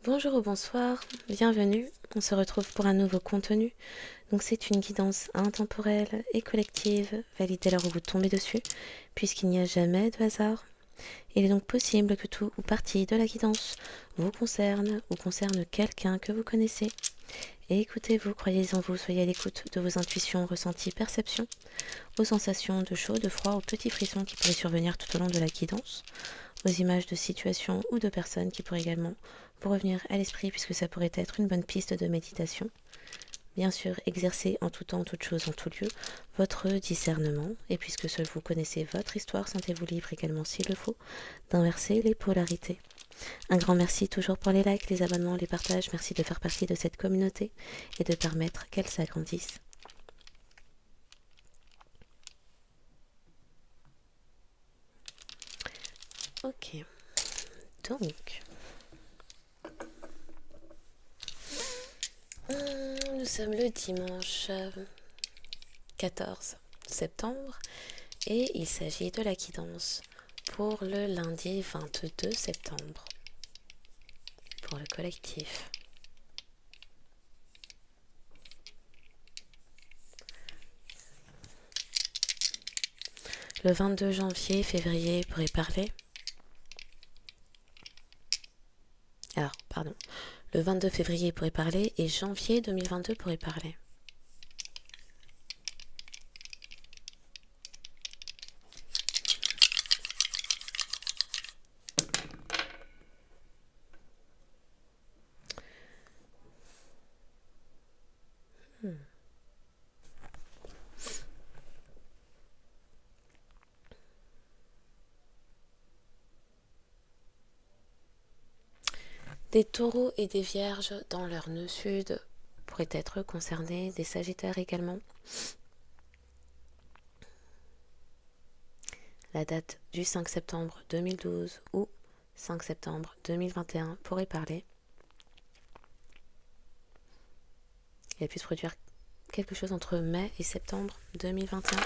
Bonjour ou bonsoir, bienvenue, on se retrouve pour un nouveau contenu. Donc c'est une guidance intemporelle et collective, validée alors où vous tombez dessus, puisqu'il n'y a jamais de hasard. Il est donc possible que tout ou partie de la guidance vous concerne ou concerne quelqu'un que vous connaissez. Et écoutez-vous, croyez en vous, soyez à l'écoute de vos intuitions, ressentis, perceptions, aux sensations de chaud, de froid, aux petits frissons qui pourraient survenir tout au long de la guidance, aux images de situations ou de personnes qui pourraient également vous revenir à l'esprit puisque ça pourrait être une bonne piste de méditation. Bien sûr, exercez en tout temps, en toute chose, en tout lieu, votre discernement, et puisque seul vous connaissez votre histoire, sentez-vous libre également s'il le faut, d'inverser les polarités. Un grand merci toujours pour les likes, les abonnements, les partages, merci de faire partie de cette communauté et de permettre qu'elle s'agrandisse. Ok, donc... Nous sommes le dimanche 14 septembre et il s'agit de la guidance pour le lundi 22 septembre pour le collectif. Le 22 janvier, février pourrait parler. Alors, pardon. Le 22 février pourrait parler et janvier 2022 pourrait parler. Des taureaux et des vierges dans leur nœud sud pourraient être concernés, des sagittaires également. La date du 5 septembre 2012 ou 5 septembre 2021 pourrait parler. Il a pu se produire quelque chose entre mai et septembre 2021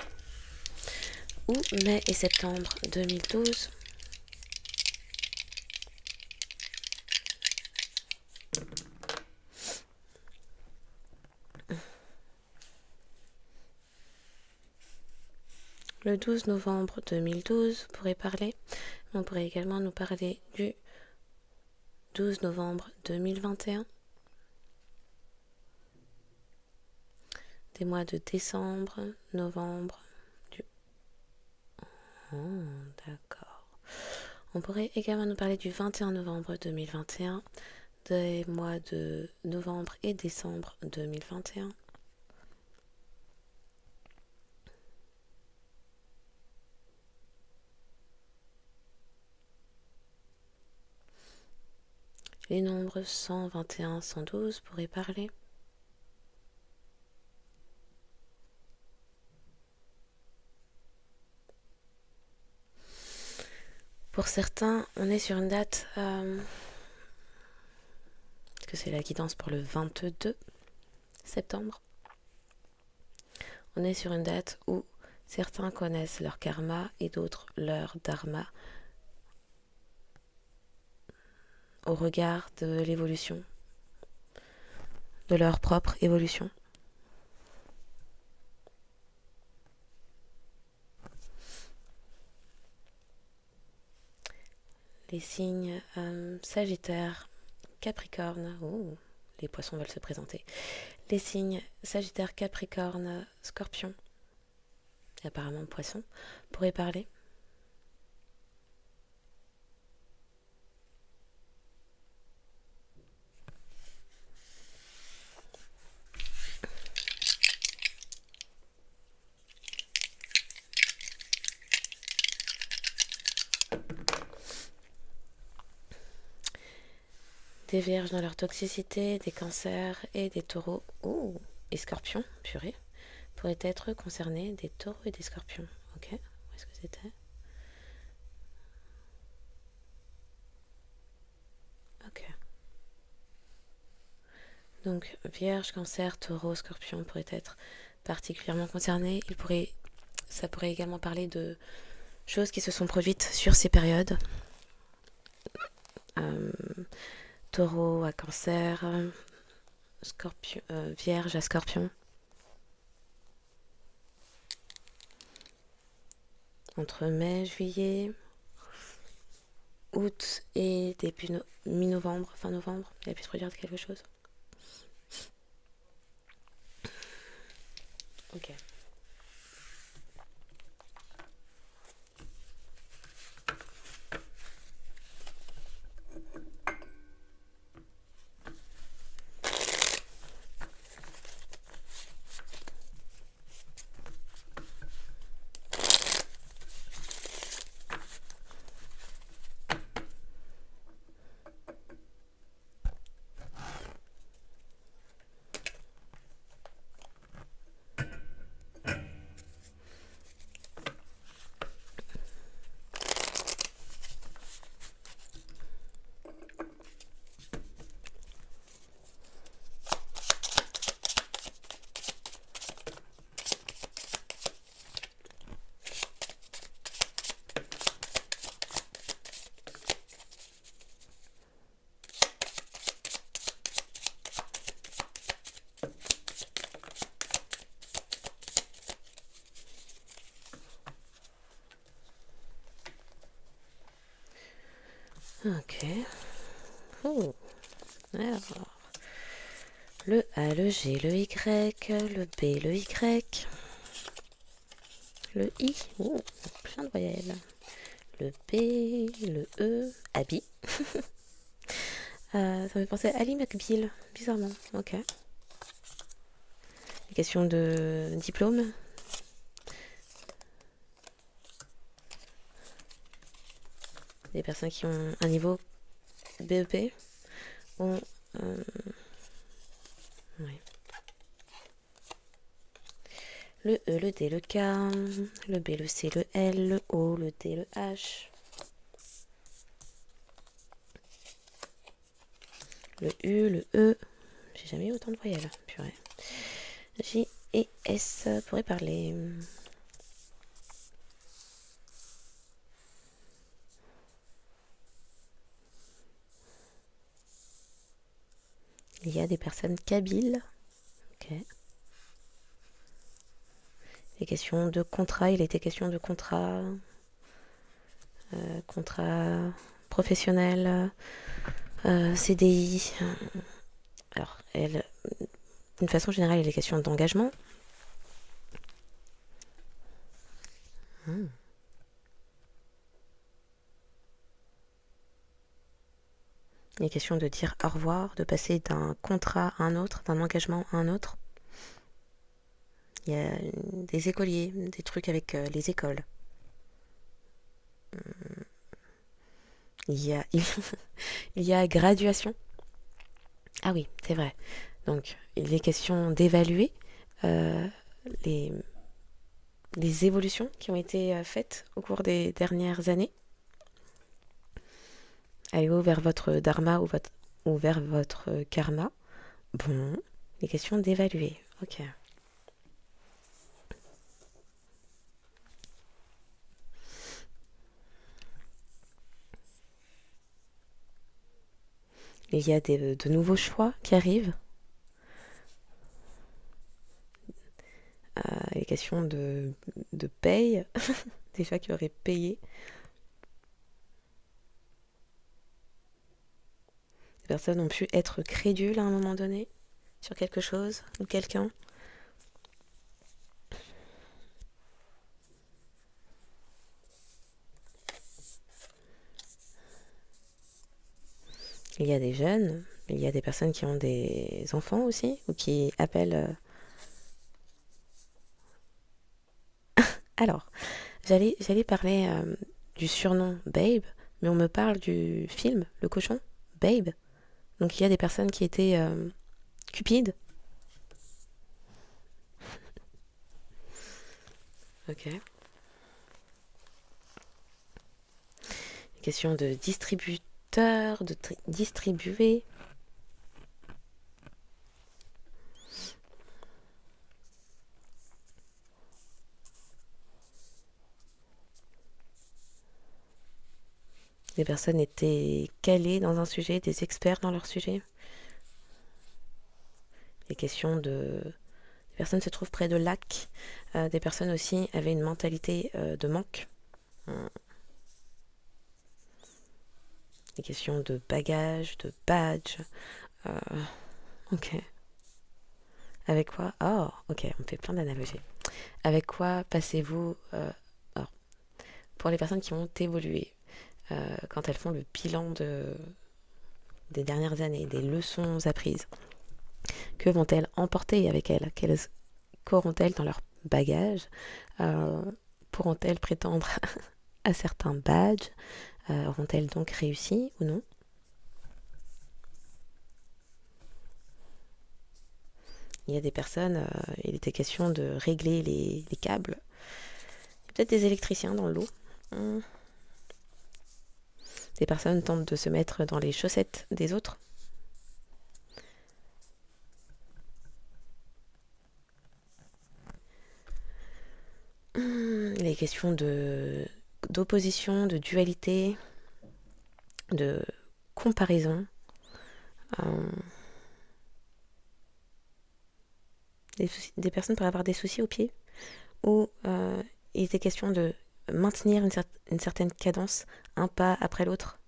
ou mai et septembre 2012. Le 12 novembre 2012 pourrait parler. On pourrait également nous parler du 12 novembre 2021. Des mois de décembre, novembre. Oh, d'accord. On pourrait également nous parler du 21 novembre 2021, des mois de novembre et décembre 2021. Les nombres 121, 112 pourraient parler. Pour certains, on est sur une date, que c'est la guidance pour le 22 septembre. On est sur une date où certains connaissent leur karma et d'autres leur dharma au regard de l'évolution, de leur propre évolution. Les signes Sagittaire, Capricorne, les poissons veulent se présenter. Les signes Sagittaire, Capricorne, Scorpion, et apparemment Poisson, pourraient parler. Des vierges dans leur toxicité, des cancers et des taureaux, et scorpions, purée, pourraient être concernés, des taureaux et des scorpions. Ok, où est-ce que c'était? Ok. Donc, vierge, cancer, taureau, scorpion pourraient être particulièrement concernés. Ça pourrait également parler de choses qui se sont produites sur ces périodes. taureau à cancer, scorpion, vierge à scorpion. Entre mai, juillet, août et début mi-novembre, fin novembre, il a pu se produire quelque chose. Ok. Ok. Oh. Alors, le A, le G, le Y, le B, le Y, le I. Oh, plein de voyelles. Le B, le E, Abby. Ça me fait penser à Ali McBeal, bizarrement. Ok. Question de diplôme. Des personnes qui ont un niveau BEP ont... ouais. Le E, le D, le K, le B, le C, le L, le O, le D, le H. Le U, le E. J'ai jamais eu autant de voyelles, purée. J et S pourraient parler. Il y a des personnes kabyles. Ok. Les questions de contrat, il était question de contrat. Contrat professionnel. CDI. Alors, d'une façon générale, il est question d'engagement. Il est question de dire au revoir, de passer d'un contrat à un autre, d'un engagement à un autre. Il y a des écoliers, des trucs avec les écoles. Il y a, il y a graduation. Ah oui, c'est vrai. Donc, il est question d'évaluer les, les évolutions qui ont été faites au cours des dernières années. Allez-vous vers votre dharma ou vers votre karma? Bon, il est question d'évaluer. Ok. Il y a de nouveaux choix qui arrivent. Les questions de paye, des fois qui auraient payé. Des personnes ont pu être crédules à un moment donné sur quelque chose ou quelqu'un. Il y a des jeunes, il y a des personnes qui ont des enfants aussi, ou qui appellent... Alors, j'allais parler du surnom Babe, mais on me parle du film, Le Cochon, Babe. Donc il y a des personnes qui étaient cupides. Ok. Question de distributeur, de distribuer. Des personnes étaient calées dans un sujet, des experts dans leur sujet. Les questions de... Des personnes se trouvent près de lacs. Des personnes aussi avaient une mentalité de manque. Des questions de bagages, de badges. Ok. Avec quoi? Oh, ok, on fait plein d'analogies. Avec quoi passez-vous alors, pour les personnes qui ont évolué, quand elles font le bilan des dernières années, des leçons apprises, que vont-elles emporter avec elles? Qu'auront-elles dans leur bagage? Pourront-elles prétendre à certains badges? Auront-elles donc réussi ou non? Il y a des personnes, il était question de régler les câbles. Il y a peut-être des électriciens dans le lot. Des personnes tentent de se mettre dans les chaussettes des autres. Les questions d'opposition, de dualité, de comparaison. Des personnes pourraient avoir des soucis aux pieds, ou il était question de maintenir une certaine cadence, un pas après l'autre.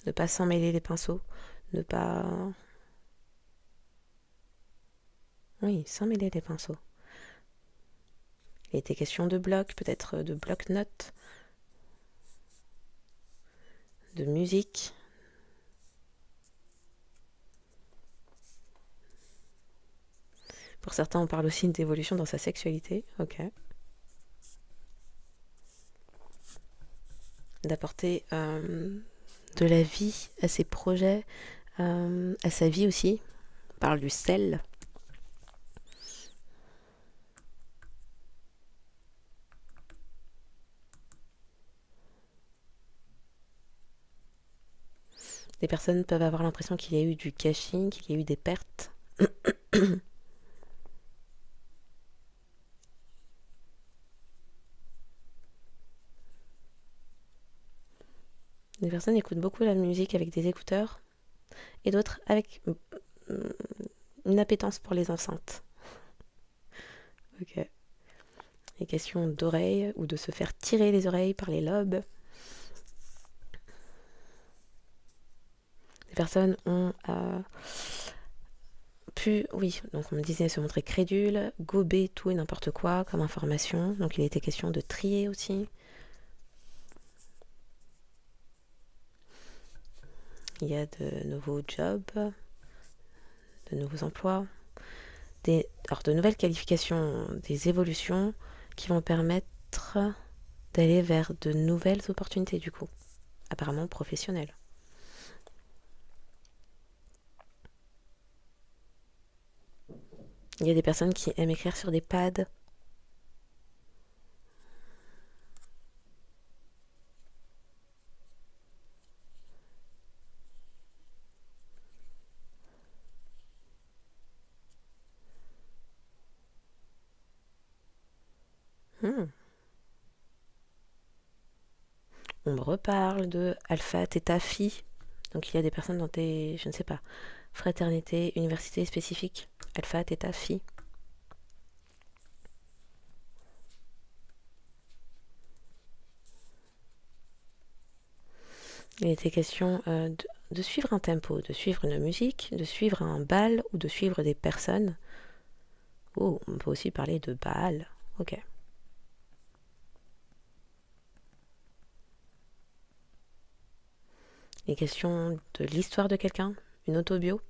Ne pas s'en mêler les pinceaux, ne pas... Oui, s'en mêler les pinceaux. Il était question de blocs, peut-être de bloc-notes, de musique. Pour certains, on parle aussi d'évolution dans sa sexualité. Ok. D'apporter de la vie à ses projets, à sa vie aussi. On parle du sel. Des personnes peuvent avoir l'impression qu'il y a eu du gâchis, qu'il y a eu des pertes. Des personnes écoutent beaucoup la musique avec des écouteurs et d'autres avec une appétence pour les enceintes. Ok. Les questions d'oreilles ou de se faire tirer les oreilles par les lobes. Des personnes ont pu, oui, donc on me disait se montrer crédule, gober tout et n'importe quoi comme information. Donc il était question de trier aussi. Il y a de nouveaux jobs, de nouveaux emplois, alors de nouvelles qualifications, des évolutions qui vont permettre d'aller vers de nouvelles opportunités du coup, apparemment professionnelles. Il y a des personnes qui aiment écrire sur des pads. On me reparle de alpha, theta, phi. Donc il y a des personnes dans des, je ne sais pas, fraternités, universités spécifiques. Alpha, theta, phi. Il était question de suivre un tempo, de suivre une musique, de suivre un bal ou de suivre des personnes. Oh, on peut aussi parler de bal. Ok. Les questions de l'histoire de quelqu'un, une autobio,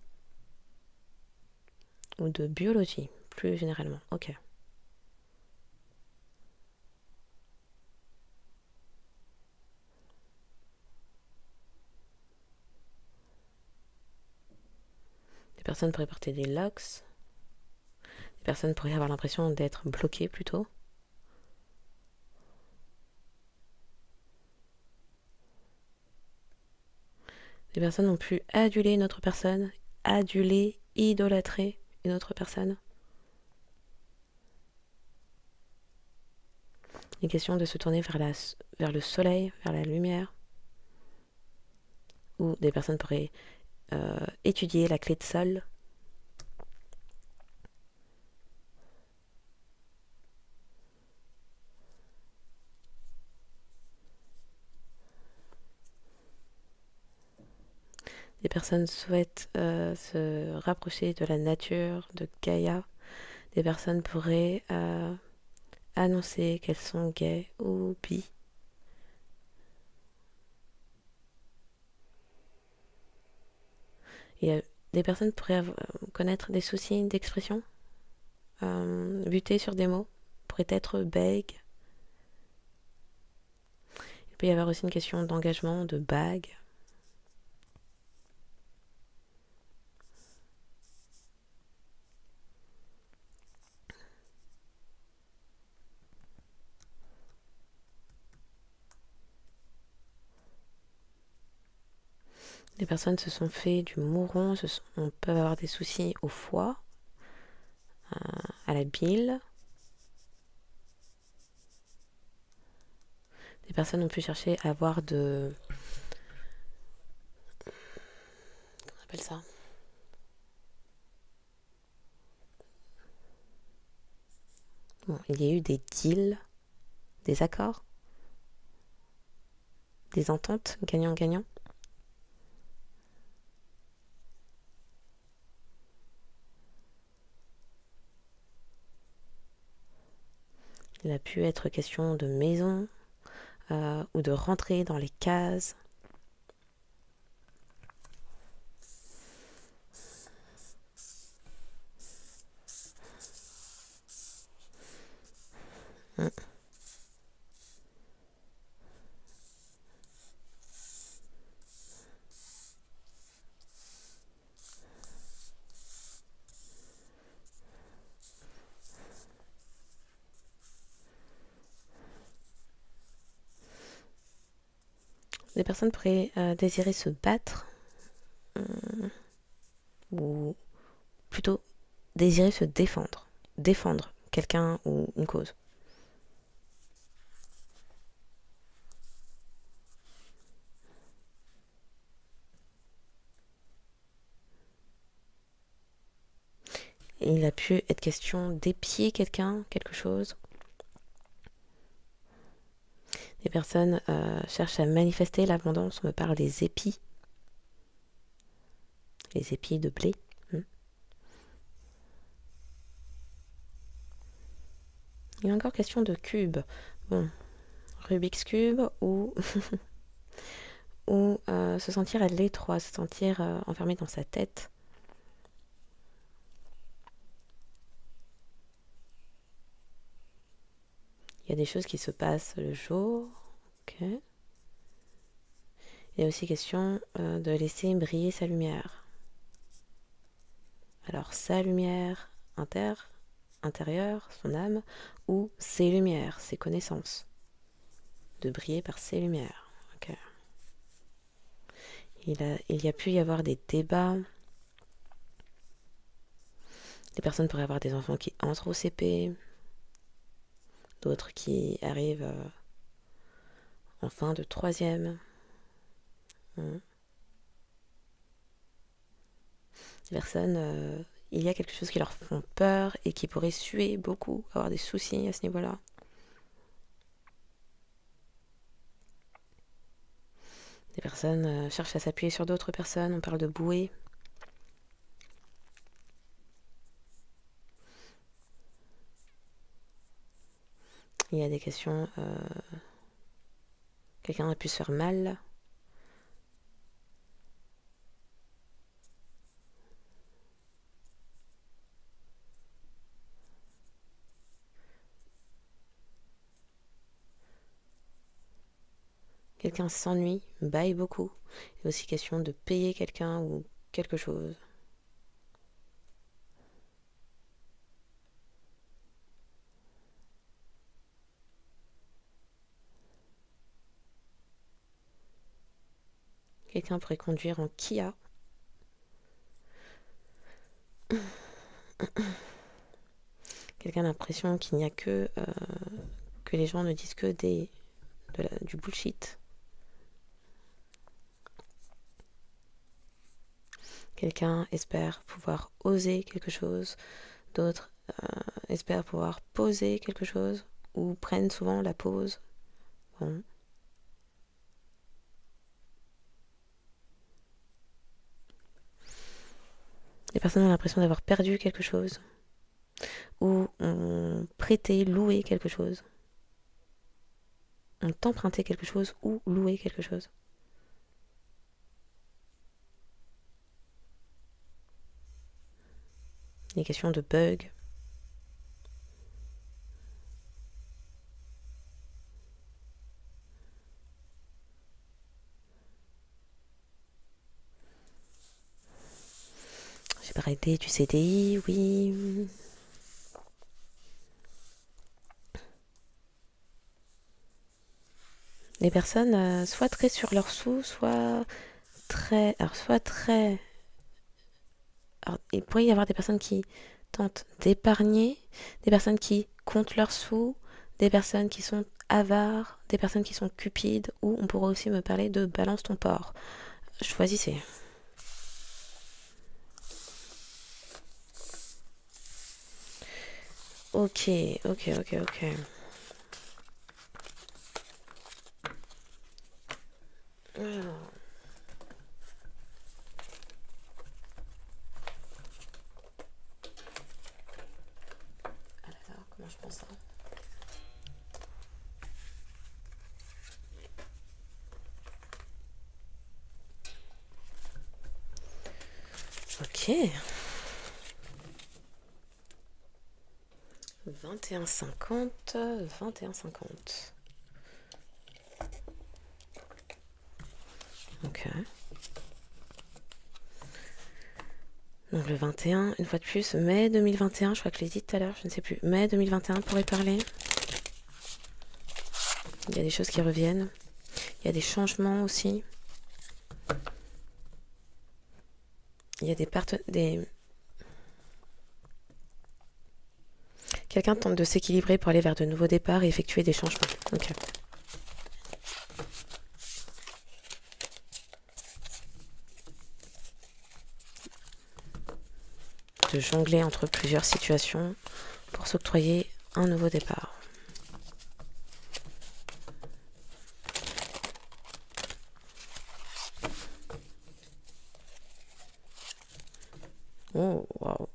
ou de biologie, plus généralement. Ok. Des personnes pourraient porter des locks. Des personnes pourraient avoir l'impression d'être bloquées plutôt. Des personnes ont pu aduler une autre personne, aduler, idolâtrer une autre personne. Il est question de se tourner vers le soleil, vers la lumière, ou des personnes pourraient étudier la clé de sol. Des personnes souhaitent se rapprocher de la nature, de Gaïa. Des personnes pourraient annoncer qu'elles sont gays ou bi. Des personnes pourraient connaître des soucis d'expression, buter sur des mots, pourraient être bègues. Il peut y avoir aussi une question d'engagement, de bague. Des personnes se sont fait du mouron, on peut avoir des soucis au foie, à la bile. Des personnes ont pu chercher à avoir de... Comment on appelle ça? Bon, il y a eu des deals, des accords, des ententes gagnant-gagnant. Il a pu être question de maison ou de rentrer dans les cases. Des personnes pourraient désirer se battre ou plutôt désirer se défendre. Défendre quelqu'un ou une cause. Et il a pu être question d'épier quelqu'un, quelque chose. Des personnes cherchent à manifester l'abondance. On me parle des épis. Les épis de blé. Il y a encore question de cube. Bon, Rubik's Cube ou, ou se sentir à l'étroit, se sentir enfermé dans sa tête. Il y a des choses qui se passent le jour. Ok. Il y a aussi question de laisser briller sa lumière. Alors sa lumière intérieure, son âme, ou ses lumières, ses connaissances. De briller par ses lumières. Okay. Il y a pu y avoir des débats. Des personnes pourraient avoir des enfants qui entrent au CP, d'autres qui arrivent en fin de troisième. Des personnes, il y a quelque chose qui leur font peur et qui pourrait suer beaucoup, avoir des soucis à ce niveau-là. Des personnes cherchent à s'appuyer sur d'autres personnes, on parle de bouée. Il y a des questions... quelqu'un a pu se faire mal. Quelqu'un s'ennuie, baille beaucoup. Il y a aussi question de payer quelqu'un ou quelque chose. Quelqu'un pourrait conduire en Kia. Quelqu'un a l'impression qu'il n'y a que que les gens ne disent que du bullshit. Quelqu'un espère pouvoir oser quelque chose, d'autres espèrent pouvoir poser quelque chose, ou prennent souvent la pause. Bon. Les personnes ont l'impression d'avoir perdu quelque chose, ou ont prêté, loué quelque chose, ont emprunté quelque chose ou loué quelque chose. Des questions de bugs. J'ai parlé du CDI, oui. Les personnes soit très sur leurs sous, soit très... Alors, soit très... Alors, il pourrait y avoir des personnes qui tentent d'épargner, des personnes qui comptent leurs sous, des personnes qui sont avares, des personnes qui sont cupides, ou on pourrait aussi me parler de balance ton porc. Choisissez. Ok. Alors. Comment je pense ça? Ok. 21,50. 21,50. Ok. Donc le 21, une fois de plus, mai 2021, je crois que je l'ai dit tout à l'heure, je ne sais plus. Mai 2021 pourrait parler. Il y a des choses qui reviennent. Il y a des changements aussi. Il y a des... Quelqu'un tente de s'équilibrer pour aller vers de nouveaux départs et effectuer des changements. Ok. De jongler entre plusieurs situations pour s'octroyer un nouveau départ. Oh, wow.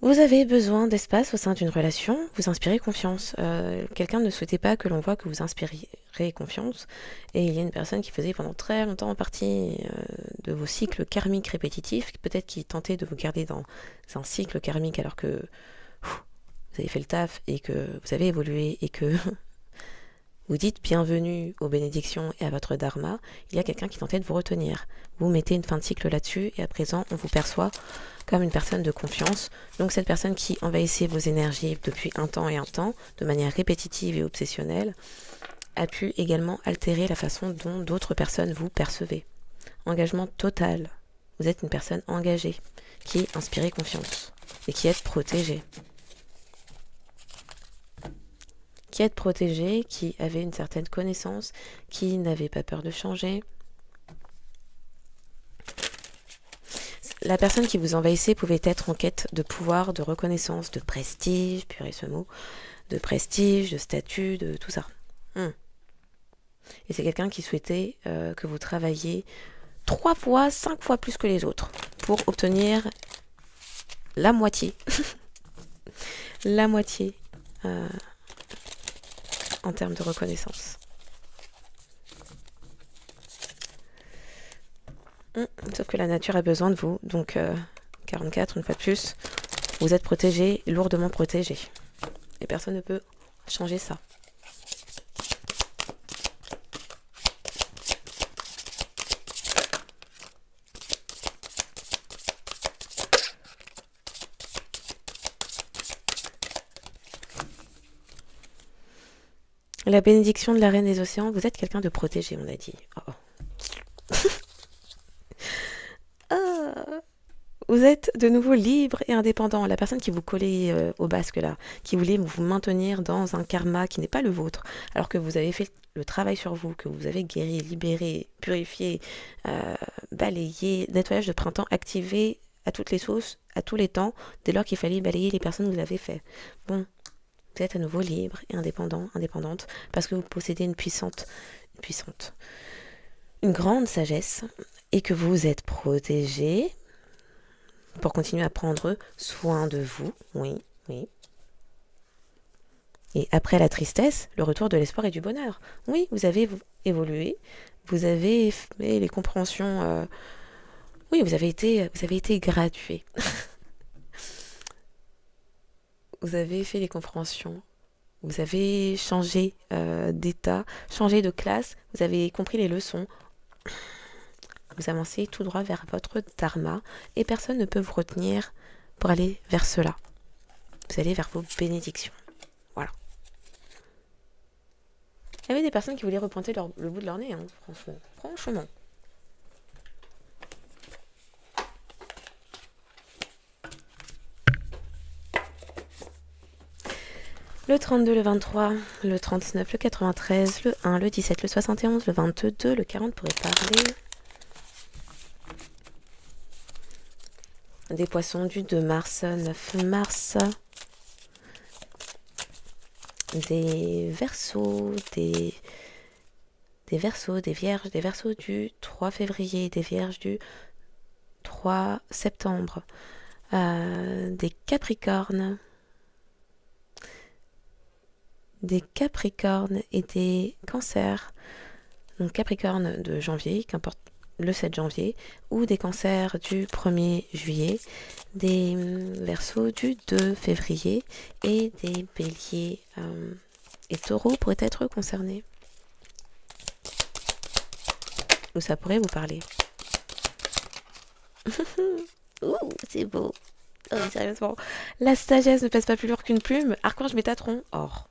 Vous avez besoin d'espace au sein d'une relation, vous inspirez confiance. Quelqu'un ne souhaitait pas que l'on voit que vous inspiriez confiance, et il y a une personne qui faisait pendant très longtemps partie de vos cycles karmiques répétitifs, peut-être qui tentait de vous garder dans un cycle karmique alors que vous avez fait le taf et que vous avez évolué et que vous dites bienvenue aux bénédictions et à votre dharma. Il y a quelqu'un qui tentait de vous retenir. Vous mettez une fin de cycle là-dessus et à présent on vous perçoit comme une personne de confiance. Donc cette personne qui envahissait vos énergies depuis un temps et un temps, de manière répétitive et obsessionnelle, a pu également altérer la façon dont d'autres personnes vous percevez. Engagement total. Vous êtes une personne engagée, qui inspire confiance et qui est protégée. Qui est protégée, qui avait une certaine connaissance, qui n'avait pas peur de changer. La personne qui vous envahissait pouvait être en quête de pouvoir, de reconnaissance, de prestige, purée ce mot, de prestige, de statut, de tout ça. Et c'est quelqu'un qui souhaitait que vous travailliez 3 fois, 5 fois plus que les autres pour obtenir la moitié. La moitié en termes de reconnaissance. Sauf que la nature a besoin de vous. Donc 44, une fois de plus, vous êtes protégé, lourdement protégé. Et personne ne peut changer ça. La bénédiction de la reine des océans, vous êtes quelqu'un de protégé, on a dit. Oh. Vous êtes de nouveau libre et indépendant. La personne qui vous collait au basque là, qui voulait vous maintenir dans un karma qui n'est pas le vôtre, alors que vous avez fait le travail sur vous, que vous avez guéri, libéré, purifié, balayé, nettoyage de printemps activé à toutes les sauces, à tous les temps, dès lors qu'il fallait balayer les personnes que vous avez fait. Bon, vous êtes à nouveau libre et indépendant, indépendante, parce que vous possédez puissante, une grande sagesse, et que vous êtes protégé pour continuer à prendre soin de vous. Oui, oui. Et après la tristesse, le retour de l'espoir et du bonheur. Oui, vous avez évolué, vous avez fait les compréhensions. Oui, vous avez été gradué. Vous avez fait les compréhensions. Vous avez changé d'état, changé de classe. Vous avez compris les leçons. Vous avancez tout droit vers votre dharma et personne ne peut vous retenir pour aller vers cela. Vous allez vers vos bénédictions. Voilà. Il y avait des personnes qui voulaient repointer le bout de leur nez, hein, franchement. Franchement. Le 32, le 23, le 39, le 93, le 1, le 17, le 71, le 22, le 40 pourrait parler. Des poissons du 2 mars, 9 mars. Des verseaux, des verseaux, des vierges, des verseaux du 3 février, des vierges du 3 septembre, des capricornes et des cancers. Donc capricorne de janvier, qu'importe le 7 janvier, ou des cancers du 1er juillet, des verseaux du 2 février et des béliers et taureaux pourraient être concernés. Ou ça pourrait vous parler. Ouh, c'est beau. Oh, sérieusement. La sagesse ne pèse pas plus lourd qu'une plume. Archange Métatron. Or.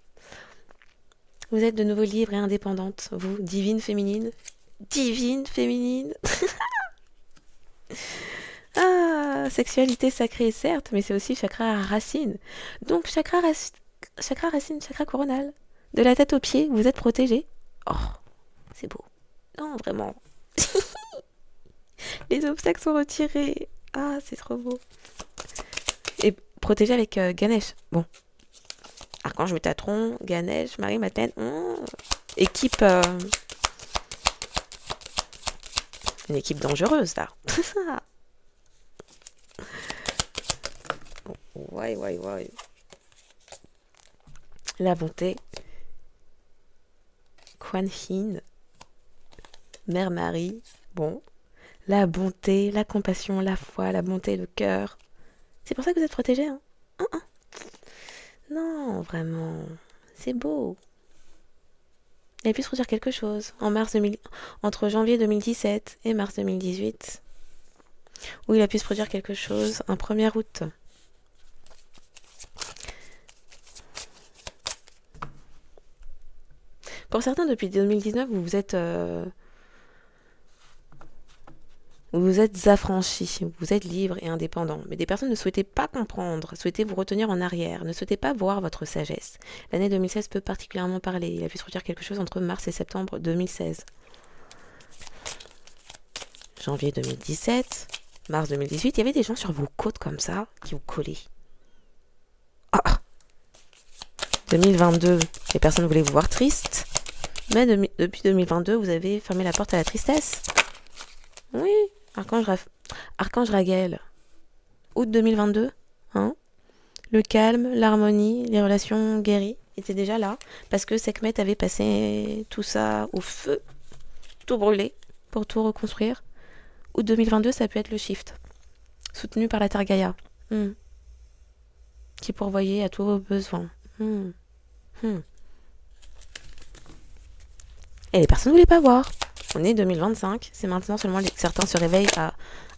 Vous êtes de nouveau libre et indépendante. Vous, divine féminine. Divine féminine. Ah, sexualité sacrée, certes, mais c'est aussi chakra racine. Donc, chakra racine, chakra coronal. De la tête aux pieds, vous êtes protégé. Oh, c'est beau. Non, vraiment. Les obstacles sont retirés. Ah, c'est trop beau. Et protégé avec Ganesh. Bon. Archange Métatron, Ganesh, Marie-Madeleine. Équipe... une équipe dangereuse, là. Ouais. La bonté. Kuan Yin. Mère Marie. Bon. La bonté, la compassion, la foi, la bonté, le cœur. C'est pour ça que vous êtes protégés, hein. Non, vraiment. C'est beau. Elle a pu se produire quelque chose entre janvier 2017 et mars 2018. Où il a pu se produire quelque chose un 1er août. Pour certains, depuis 2019, vous vous êtes affranchis, vous êtes libre et indépendant. Mais des personnes ne souhaitaient pas comprendre, souhaitaient vous retenir en arrière, ne souhaitaient pas voir votre sagesse. L'année 2016 peut particulièrement parler. Il a pu se produire quelque chose entre mars et septembre 2016. Janvier 2017, mars 2018, il y avait des gens sur vos côtes comme ça, qui vous collaient. 2022, les personnes voulaient vous voir triste. Mais depuis 2022, vous avez fermé la porte à la tristesse. Oui, Archange Raguel. Août 2022, hein. Le calme, l'harmonie, les relations guéries étaient déjà là. Parce que Sekhmet avait passé tout ça au feu, tout brûlé, pour tout reconstruire. Août 2022, ça peut être le shift. Soutenu par la Terre Gaïa. Qui pourvoyait à tous vos besoins. Et les personnes ne voulaient pas voir. On est 2025, c'est maintenant seulement certains se réveillent à...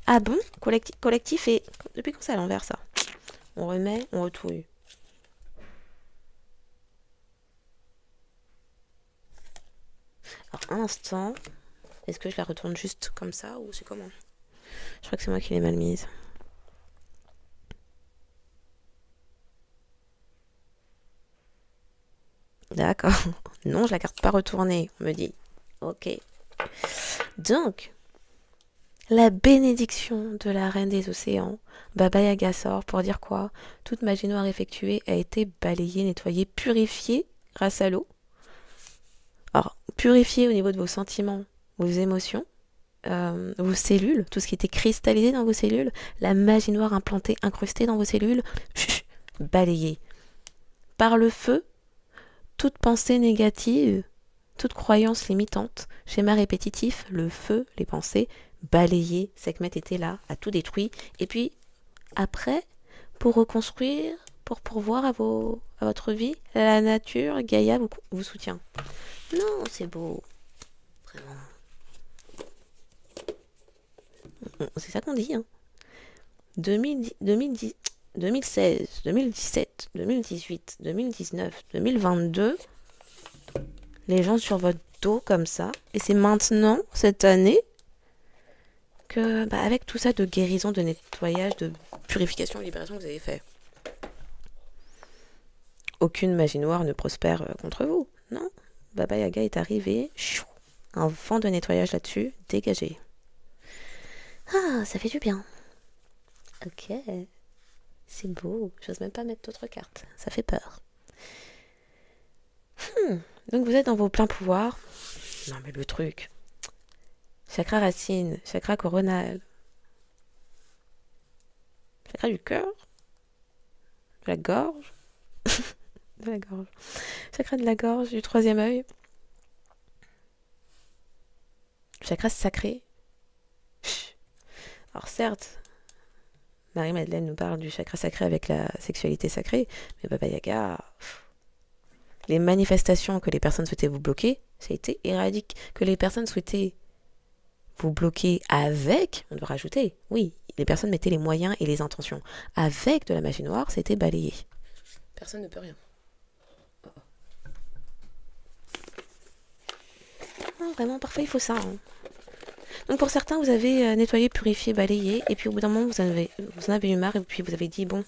Ah bon, collectif et... Depuis quand c'est à l'envers, ça? On remet, on retouille. Alors, un instant. Est-ce que je la retourne juste comme ça ou c'est comment? Je crois que c'est moi qui l'ai mal mise. D'accord. Non, je la garde pas retournée, on me dit. Ok. Donc, la bénédiction de la reine des océans, Baba Yaga sort pour dire quoi? Toute magie noire effectuée a été balayée, nettoyée, purifiée grâce à l'eau. Alors, purifiée au niveau de vos sentiments, vos émotions, vos cellules, tout ce qui était cristallisé dans vos cellules, la magie noire implantée, incrustée dans vos cellules, balayée. Par le feu, toute pensée négative, toute croyance limitante, schéma répétitif, le feu, les pensées, balayées. Sekhmet était là, a tout détruit. Et puis, après, pour reconstruire, pour pourvoir à votre vie, la nature, Gaïa vous soutient. Non, c'est beau. Vraiment. C'est ça qu'on dit, hein. 2010, 2010, 2016, 2017, 2018, 2019, 2022, les gens sur votre dos comme ça. Et c'est maintenant, cette année, que, avec tout ça de guérison, de nettoyage, de purification, de libération que vous avez fait, aucune magie noire ne prospère contre vous. Non, Baba Yaga est arrivé, un vent de nettoyage là-dessus, dégagé. Ah, ça fait du bien. Ok, c'est beau. J'ose même pas mettre d'autres cartes, ça fait peur. Donc vous êtes dans vos pleins pouvoirs. Non mais le truc. Chakra racine, chakra coronal, chakra du cœur, de la gorge, de la gorge, chakra de la gorge, du troisième œil, chakra sacré. Alors certes, Marie-Madeleine nous parle du chakra sacré avec la sexualité sacrée, mais Baba Yaga, les manifestations que les personnes souhaitaient vous bloquer, ça a été éradique. Que les personnes souhaitaient vous bloquer avec, on doit rajouter, oui, les personnes mettaient les moyens et les intentions. Avec de la magie noire, c'était balayé. Personne ne peut rien. Non, vraiment, parfois il faut ça. Hein. Donc pour certains, vous avez nettoyé, purifié, balayé, et puis au bout d'un moment, vous en avez eu marre, et puis vous avez dit, bon,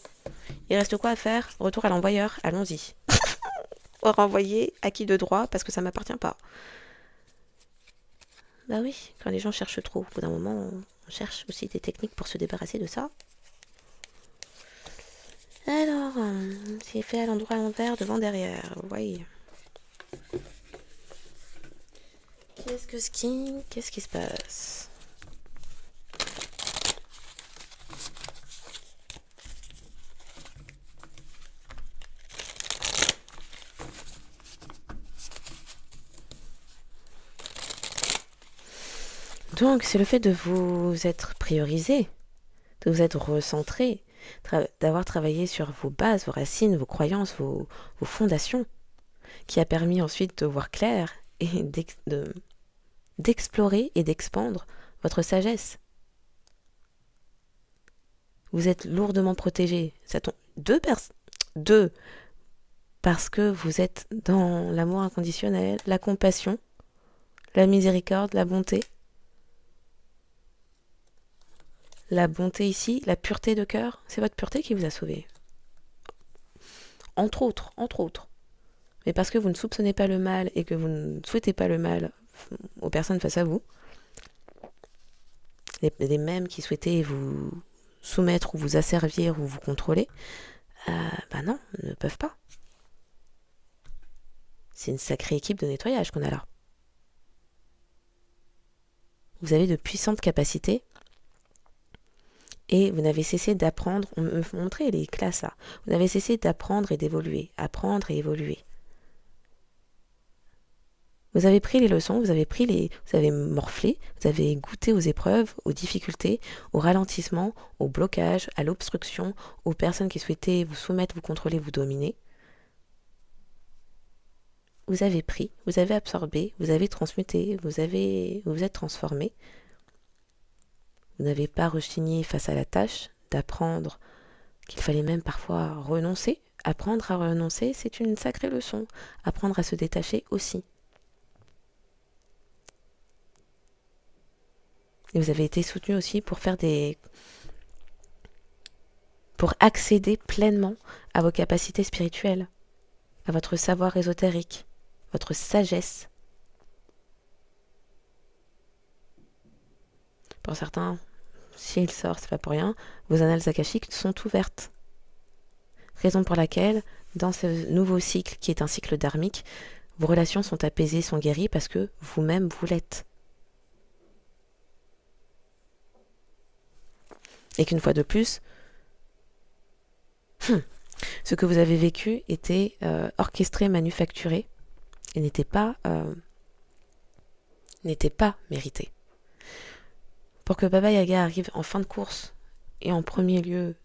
il reste quoi à faire? Retour à l'envoyeur, allons-y. Renvoyer à qui de droit, parce que ça m'appartient pas. Bah oui, quand les gens cherchent trop, au bout d'un moment, on cherche aussi des techniques pour se débarrasser de ça. Alors, c'est fait à l'endroit, à l'envers, devant, derrière, oui. Qu'est-ce qui se passe? Donc, c'est le fait de vous être priorisé, de vous être recentré, d'avoir travaillé sur vos bases, vos racines, vos croyances, vos fondations, qui a permis ensuite de voir clair et d'explorer et d'expandre votre sagesse. Vous êtes lourdement protégé. Deux, parce que vous êtes dans l'amour inconditionnel, la compassion, la miséricorde, la bonté. La bonté ici, la pureté de cœur, c'est votre pureté qui vous a sauvé. Entre autres. Mais parce que vous ne soupçonnez pas le mal et que vous ne souhaitez pas le mal aux personnes face à vous, les mêmes qui souhaitaient vous soumettre ou vous asservir ou vous contrôler, non, ne peuvent pas. C'est une sacrée équipe de nettoyage qu'on a là. Vous avez de puissantes capacités et vous n'avez cessé d'apprendre, on me montrait les classes là, vous n'avez cessé d'apprendre et d'évoluer, apprendre et évoluer. Vous avez pris les leçons, vous avez morflé, vous avez goûté aux épreuves, aux difficultés, au ralentissement, au blocage, à l'obstruction, aux personnes qui souhaitaient vous soumettre, vous contrôler, vous dominer. Vous avez pris, vous avez absorbé, vous avez transmuté, vous vous êtes transformé. Vous n'avez pas rechigné face à la tâche d'apprendre qu'il fallait même parfois renoncer. Apprendre à renoncer, c'est une sacrée leçon. Apprendre à se détacher aussi. Et vous avez été soutenu aussi pour accéder pleinement à vos capacités spirituelles, à votre savoir ésotérique, votre sagesse. Pour certains, s'il sort, c'est pas pour rien, vos annales akashiques sont ouvertes. Raison pour laquelle, dans ce nouveau cycle qui est un cycle dharmique, vos relations sont apaisées, sont guéries parce que vous-même vous l'êtes. Et qu'une fois de plus, ce que vous avez vécu était orchestré, manufacturé et n'était pas mérité. Pour que Baba Yaga arrive en fin de course et en premier lieu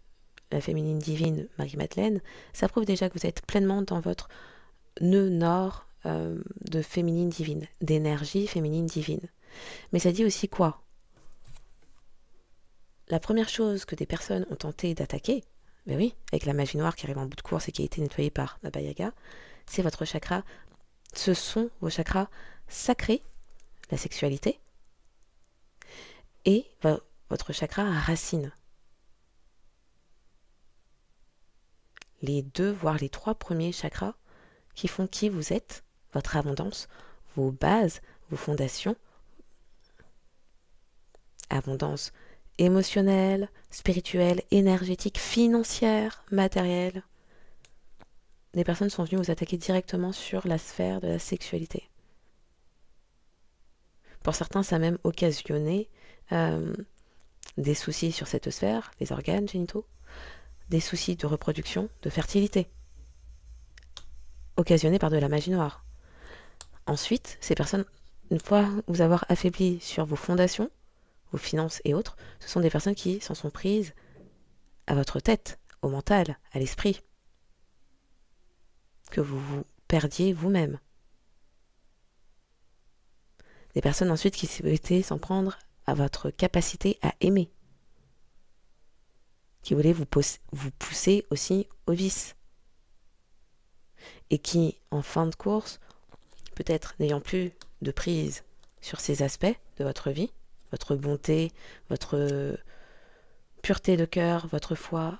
la féminine divine Marie-Madeleine, ça prouve déjà que vous êtes pleinement dans votre nœud nord de féminine divine, d'énergie féminine divine. Mais ça dit aussi quoi? La première chose que des personnes ont tenté d'attaquer, ben oui, avec la magie noire qui arrive en bout de course et qui a été nettoyée par Baba Yaga, c'est votre chakra. Ce sont vos chakras sacrés, la sexualité, et votre chakra racine. Les 2, voire les 3 premiers chakras qui font qui vous êtes, votre abondance, vos bases, vos fondations. Abondance émotionnelle, spirituelle, énergétique, financière, matérielle. Des personnes sont venues vous attaquer directement sur la sphère de la sexualité. Pour certains, ça a même occasionné des soucis sur cette sphère, les organes génitaux, des soucis de reproduction, de fertilité, occasionnés par de la magie noire. Ensuite, ces personnes, une fois vous avoir affaibli sur vos fondations, vos finances et autres, ce sont des personnes qui s'en sont prises à votre tête, au mental, à l'esprit, que vous vous perdiez vous-même. Des personnes ensuite qui souhaitaient s'en prendre à votre capacité à aimer, qui voulaient vous pousser aussi au vice, et qui, en fin de course, peut-être n'ayant plus de prise sur ces aspects de votre vie, votre bonté, votre pureté de cœur, votre foi,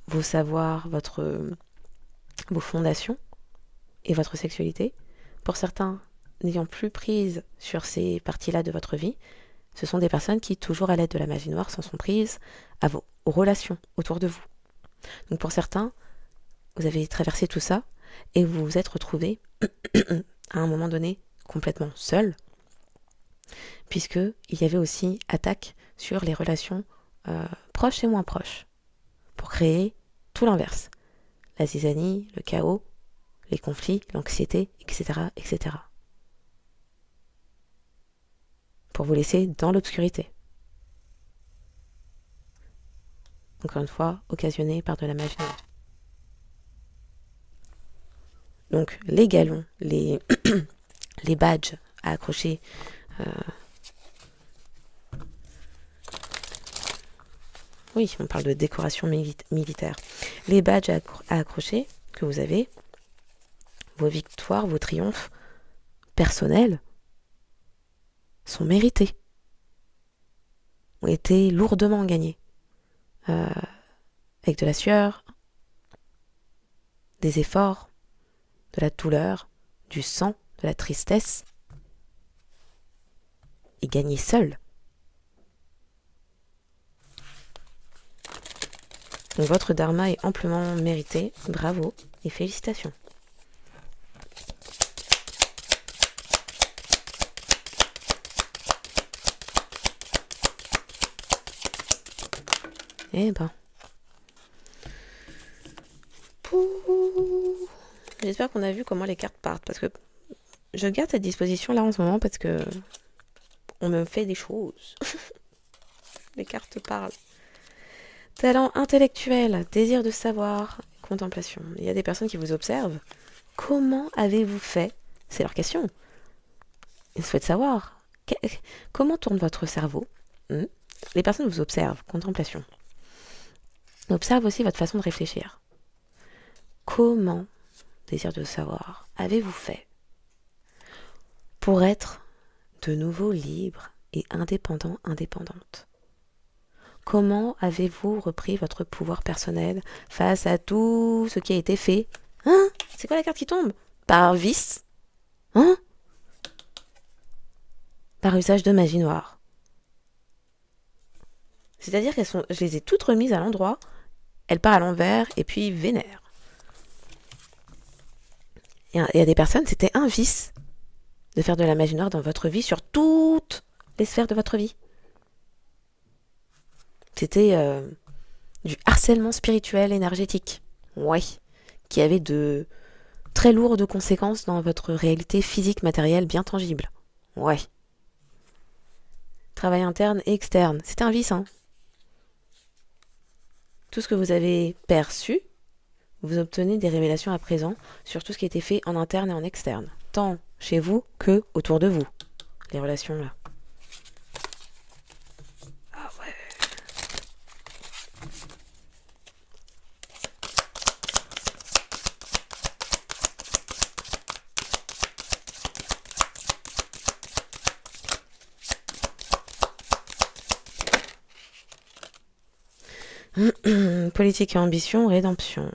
vos savoirs, vos fondations et votre sexualité, pour certains n'ayant plus prise sur ces parties-là de votre vie, ce sont des personnes qui, toujours à l'aide de la magie noire, s'en sont prises aux relations autour de vous. Donc pour certains, vous avez traversé tout ça et vous vous êtes retrouvés à un moment donné complètement seul, puisque il y avait aussi attaque sur les relations proches et moins proches, pour créer tout l'inverse. La zizanie, le chaos, les conflits, l'anxiété, etc., etc. Pour vous laisser dans l'obscurité. Encore une fois, occasionné par de la magie noire. Donc les galons, les badges à accrocher, oui, on parle de décoration militaire. Les badges à accrocher que vous avez, vos victoires, vos triomphes personnels sont mérités, ont été lourdement gagnés, avec de la sueur, des efforts, de la douleur, du sang, de la tristesse, et gagnés seuls. Donc votre dharma est amplement mérité, bravo et félicitations. Eh ben. J'espère qu'on a vu comment les cartes partent, parce que je garde cette disposition là en ce moment parce que on me fait des choses. Les cartes parlent. Talent intellectuel, désir de savoir, contemplation. Il y a des personnes qui vous observent. Comment avez-vous fait? C'est leur question. Ils souhaitent savoir. Comment tourne votre cerveau? Les personnes vous observent, contemplation. Observe aussi votre façon de réfléchir. Comment, désir de savoir, avez-vous fait pour être de nouveau libre et indépendant, indépendante? Comment avez-vous repris votre pouvoir personnel face à tout ce qui a été fait C'est quoi la carte qui tombe? Par vice? Hein? Par usage de magie noire. C'est-à-dire je les ai toutes remises à l'endroit. Elle part à l'envers et puis vénère. Il y a des personnes, c'était un vice de faire de la magie noire dans votre vie sur toutes les sphères de votre vie. C'était du harcèlement spirituel énergétique. Ouais. Qui avait de très lourdes conséquences dans votre réalité physique, matérielle, bien tangible. Ouais. Travail interne et externe. C'était un vice, hein. Tout ce que vous avez perçu, vous obtenez des révélations à présent sur tout ce qui a été fait en interne et en externe. Tant chez vous que autour de vous. Les relations là. Ah ouais. Politique et ambition, rédemption.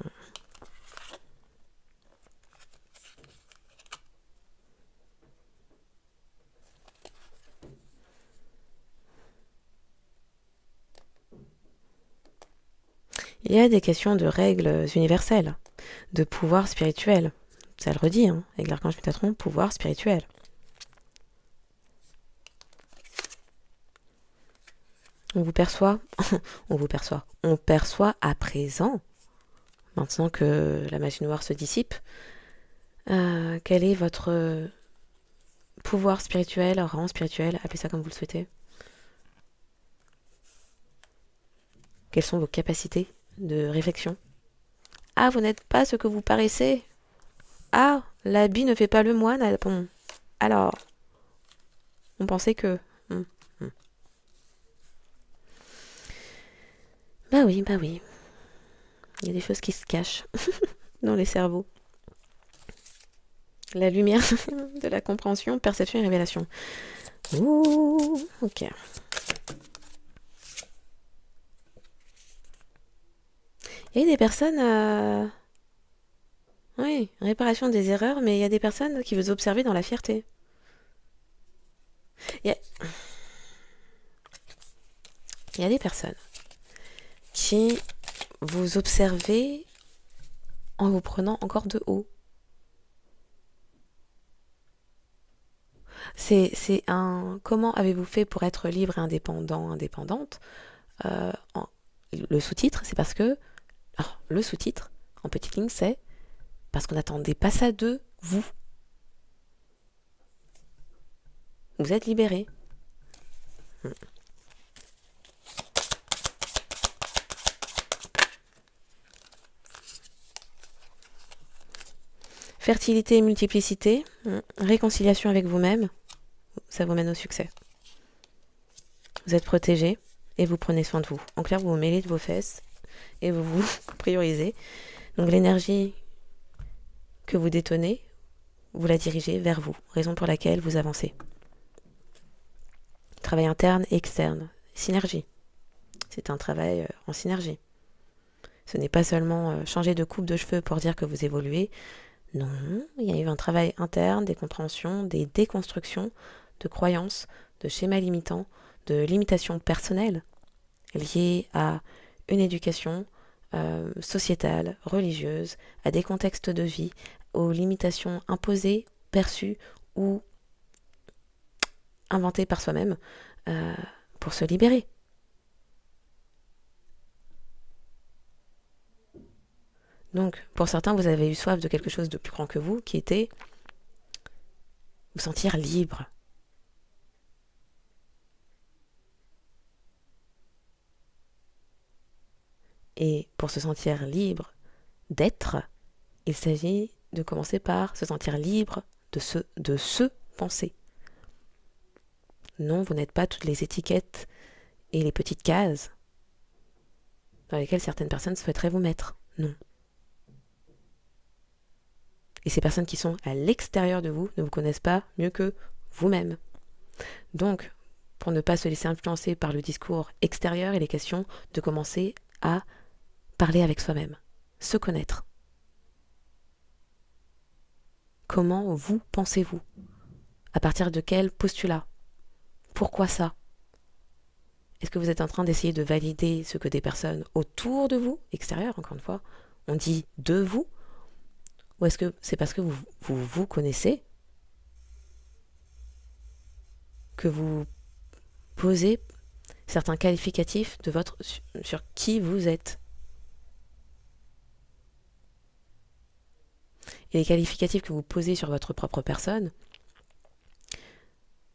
Il y a des questions de règles universelles, de pouvoir spirituel. Ça le redit, hein, avec l'archange Métatron, pouvoir spirituel. On vous perçoit, on perçoit à présent, maintenant que la magie noire se dissipe, quel est votre pouvoir spirituel, rang spirituel, appelez ça comme vous le souhaitez. Quelles sont vos capacités de réflexion? Ah, vous n'êtes pas ce que vous paraissez. Ah, l'habit ne fait pas le moine. Bon, alors, on pensait que... Bah oui, bah oui. Il y a des choses qui se cachent dans les cerveaux. La lumière de la compréhension, perception et révélation. Ouh, ok. Il y a des personnes... Oui, réparation des erreurs, mais il y a des personnes qui vous observent dans la fierté. Il y a des personnes qui vous observez en vous prenant encore de haut. C'est un... Comment avez-vous fait pour être libre et indépendant, indépendante Le sous-titre, c'est parce que... Alors, le sous-titre, en petite ligne, c'est parce qu'on n'attendait pas ça de vous. Vous êtes libéré. Fertilité et multiplicité, réconciliation avec vous-même, ça vous mène au succès. Vous êtes protégé et vous prenez soin de vous. En clair, vous vous mêlez de vos fesses et vous vous priorisez. Donc l'énergie que vous détenez, vous la dirigez vers vous, raison pour laquelle vous avancez. Travail interne et externe, synergie. C'est un travail en synergie. Ce n'est pas seulement changer de coupe de cheveux pour dire que vous évoluez. Non, il y a eu un travail interne, des compréhensions, des déconstructions de croyances, de schémas limitants, de limitations personnelles liées à une éducation sociétale, religieuse, à des contextes de vie, aux limitations imposées, perçues ou inventées par soi-même pour se libérer. Donc, pour certains, vous avez eu soif de quelque chose de plus grand que vous, qui était vous sentir libre. Et pour se sentir libre d'être, il s'agit de commencer par se sentir libre de se penser. Non, vous n'êtes pas toutes les étiquettes et les petites cases dans lesquelles certaines personnes souhaiteraient vous mettre. Non. Et ces personnes qui sont à l'extérieur de vous ne vous connaissent pas mieux que vous-même. Donc, pour ne pas se laisser influencer par le discours extérieur, il est question de commencer à parler avec soi-même, se connaître. comment vous pensez-vous? À partir de quel postulat? Pourquoi ça? Est-ce que vous êtes en train d'essayer de valider ce que des personnes autour de vous, extérieures encore une fois, ont dit de vous? Ou est-ce que c'est parce que vous connaissez que vous posez certains qualificatifs de sur qui vous êtes? Et les qualificatifs que vous posez sur votre propre personne,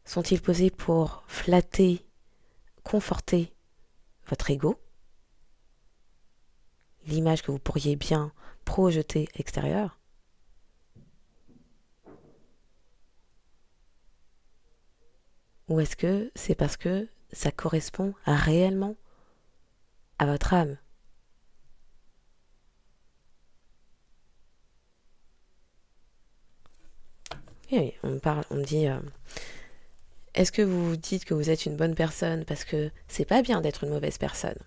sont-ils posés pour flatter, conforter votre ego, l'image que vous pourriez bien projeter à l'extérieur? Ou est-ce que c'est parce que ça correspond réellement à votre âme? Et on me dit, est-ce que vous vous dites que vous êtes une bonne personne parce que c'est pas bien d'être une mauvaise personne?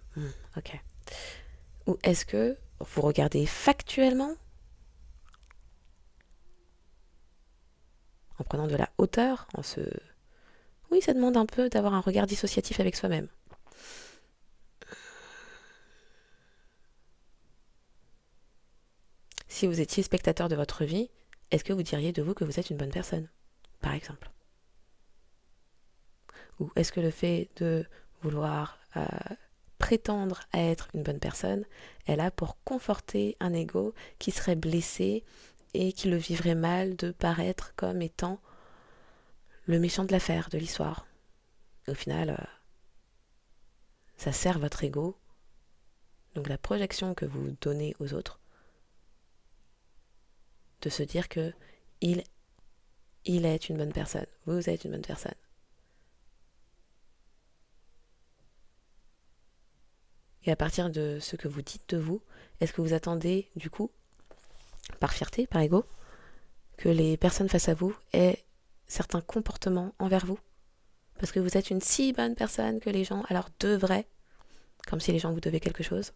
Ok. Ou est-ce que vous regardez factuellement, en prenant de la hauteur, Oui, ça demande un peu d'avoir un regard dissociatif avec soi-même. Si vous étiez spectateur de votre vie, est-ce que vous diriez de vous que vous êtes une bonne personne, par exemple? Ou est-ce que le fait de vouloir prétendre à être une bonne personne est là pour conforter un ego qui serait blessé et qui le vivrait mal de paraître comme étant le méchant de l'affaire, de l'histoire? Au final, ça sert votre ego, donc la projection que vous donnez aux autres, de se dire que il est une bonne personne, vous êtes une bonne personne. Et à partir de ce que vous dites de vous, est-ce que vous attendez, du coup, par fierté, par ego, que les personnes face à vous aient certains comportements envers vous? Parce que vous êtes une si bonne personne que les gens alors devraient, comme si les gens vous devaient quelque chose?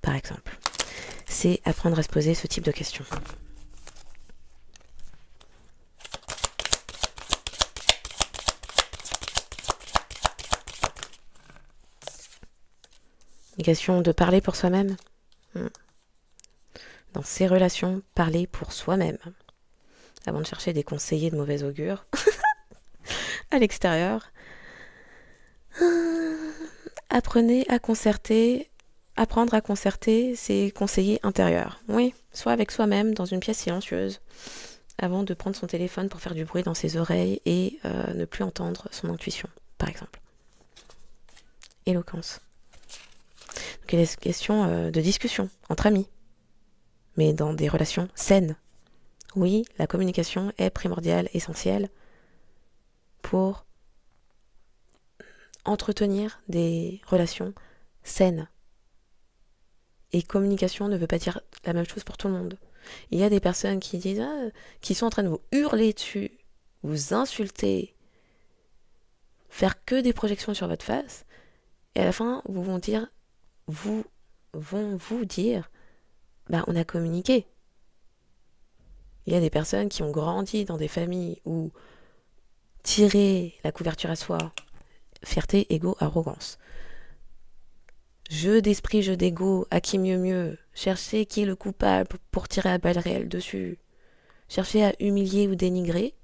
Par exemple, c'est apprendre à se poser ce type de questions. Une question de parler pour soi-même. Dans ses relations, parler pour soi-même. Avant de chercher des conseillers de mauvais augure à l'extérieur. Apprendre à concerter ses conseillers intérieurs. Oui, soit avec soi-même dans une pièce silencieuse, avant de prendre son téléphone pour faire du bruit dans ses oreilles et ne plus entendre son intuition, par exemple. Éloquence. Donc il y a des questions de discussion entre amis, mais dans des relations saines. Oui, la communication est primordiale, essentielle pour entretenir des relations saines. Et communication ne veut pas dire la même chose pour tout le monde. Il y a des personnes qui disent, qui sont en train de vous hurler dessus, vous insulter, faire que des projections sur votre face, et à la fin, vont vous dire, on a communiqué. Il y a des personnes qui ont grandi dans des familles où tirer la couverture à soi, fierté, égo, arrogance. Jeu d'esprit, jeu d'ego, à qui mieux, chercher qui est le coupable pour tirer à balles réelles dessus, chercher à humilier ou dénigrer.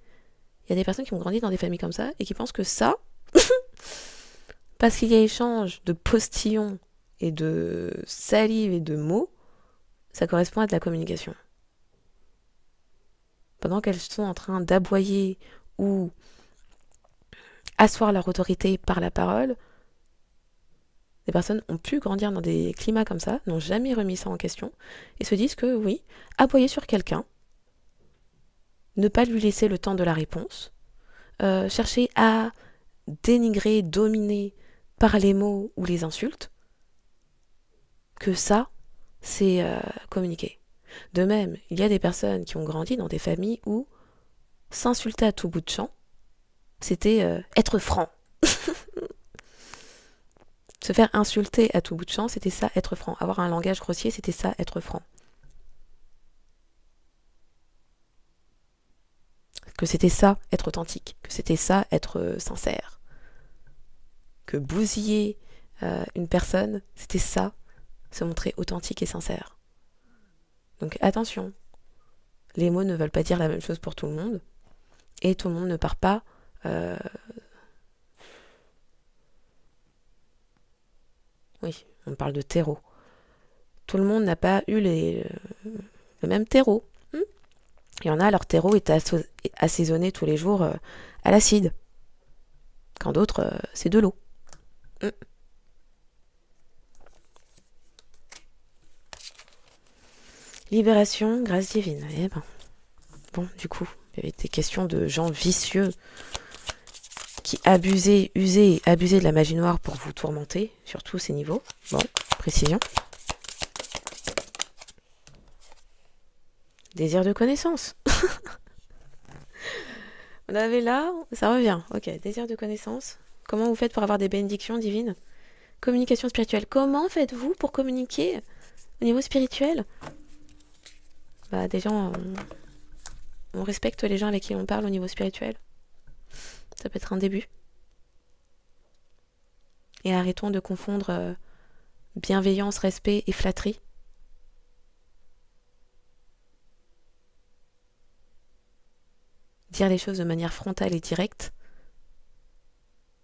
Il y a des personnes qui ont grandi dans des familles comme ça et qui pensent que ça, parce qu'il y a échange de postillons et de salive et de mots, ça correspond à de la communication. Pendant qu'elles sont en train d'aboyer ou asseoir leur autorité par la parole, des personnes ont pu grandir dans des climats comme ça, n'ont jamais remis ça en question, et se disent que oui, appuyer sur quelqu'un, ne pas lui laisser le temps de la réponse, chercher à dénigrer, dominer par les mots ou les insultes, que ça, c'est communiquer. De même, il y a des personnes qui ont grandi dans des familles où s'insulter à tout bout de champ, c'était être franc. Se faire insulter à tout bout de champ, c'était ça, être franc. Avoir un langage grossier, c'était ça, être franc. Que c'était ça, être authentique. Que c'était ça, être sincère. Que bousiller une personne, c'était ça, se montrer authentique et sincère. Donc attention, les mots ne veulent pas dire la même chose pour tout le monde. Et tout le monde ne part pas... Oui, on parle de terreau. Tout le monde n'a pas eu le même terreau. Il y en a, leur terreau est assaisonné tous les jours à l'acide. Quand d'autres, c'est de l'eau. Libération, grâce divine. Eh ben. Bon, du coup, il y avait des questions de gens vicieux qui usaient et abusaient de la magie noire pour vous tourmenter sur tous ces niveaux. Bon, précision. Désir de connaissance. On avait là, ça revient. Ok, désir de connaissance. Comment vous faites pour avoir des bénédictions divines? Communication spirituelle. Comment faites-vous pour communiquer au niveau spirituel? Bah déjà, on respecte les gens avec qui on parle au niveau spirituel. Ça peut être un début. Et arrêtons de confondre bienveillance, respect et flatterie. Dire les choses de manière frontale et directe,